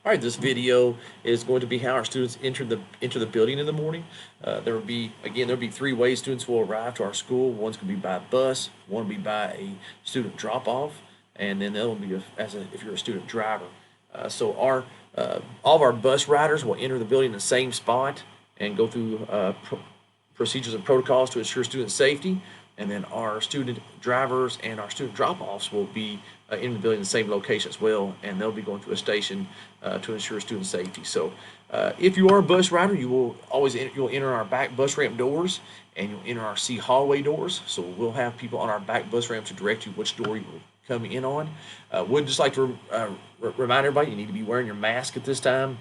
All right, this video is going to be how our students enter the building in the morning. There'll be three ways students will arrive to our school. One's going to be by bus, one will be by a student drop off, and then the other will be if you're a student driver. All of our bus riders will enter the building in the same spot and go through procedures and protocols to ensure student safety. And then our student drivers and our student drop-offs will be in the building in the same location as well, and they'll be going through a station to ensure student safety. So, if you are a bus rider, you'll enter our back bus ramp doors, and you'll enter our C hallway doors. So we'll have people on our back bus ramp to direct you which door you will come in on. Would just like to remind everybody you need to be wearing your mask at this time.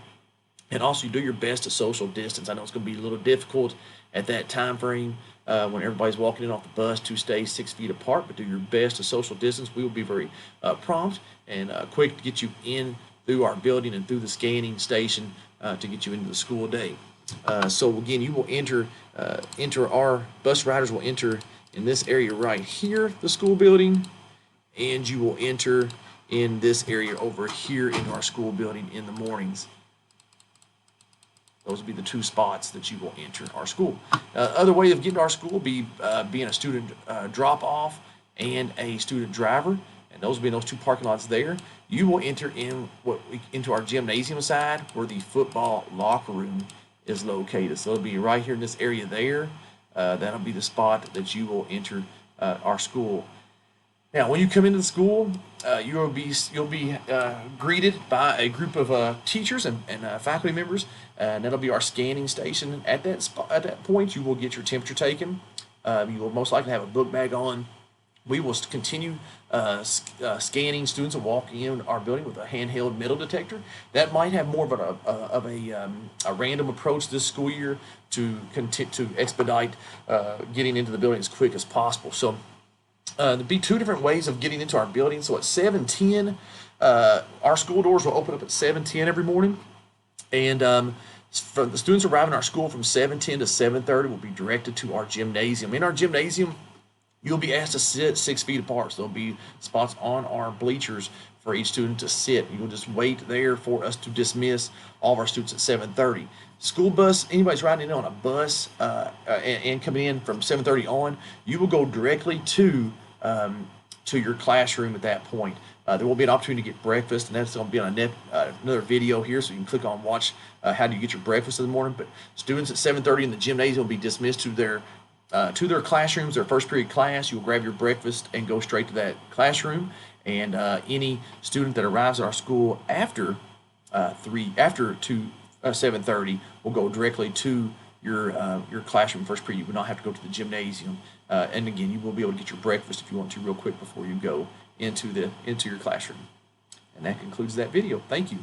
And also, you do your best to social distance. I know it's going to be a little difficult at that time frame when everybody's walking in off the bus to stay 6 feet apart, but do your best to social distance. We will be very prompt and quick to get you in through our building and through the scanning station to get you into the school day. So again, you will enter our bus riders will enter in this area right here, the school building, and you will enter in this area over here into our school building in the mornings. Those will be the two spots that you will enter our school. Other way of getting to our school will be being a student drop-off and a student driver, and those will be in those two parking lots there. You will enter into our gymnasium side where the football locker room is located. So it'll be right here in this area there. That'll be the spot that you will enter our school. Now, when you come into the school, you'll be greeted by a group of teachers and faculty members, and that'll be our scanning station. At that point, you will get your temperature taken. You will most likely have a book bag on. We will continue scanning students and walking in our building with a handheld metal detector. That might have more of a random approach this school year to expedite getting into the building as quick as possible. So. There'll be two different ways of getting into our building. So at 7:10, our school doors will open up at 7:10 every morning, and for the students arriving in our school from 7:10 to 7:30 will be directed to our gymnasium. In our gymnasium, you'll be asked to sit 6 feet apart. So there'll be spots on our bleachers for each student to sit. You'll just wait there for us to dismiss all of our students at 7:30. School bus, anybody's riding in on a bus and coming in from 7:30 on, you will go directly to your classroom at that point. There will be an opportunity to get breakfast, and that's going to be on another video here, so you can click on watch how do you get your breakfast in the morning. But students at 7:30 in the gymnasium will be dismissed to their classrooms, their first period class. You'll grab your breakfast and go straight to that classroom. And any student that arrives at our school after 7:30 will go directly to your classroom first period. You will not have to go to the gymnasium. And again, you will be able to get your breakfast if you want to real quick before you go into your classroom. And that concludes that video. Thank you.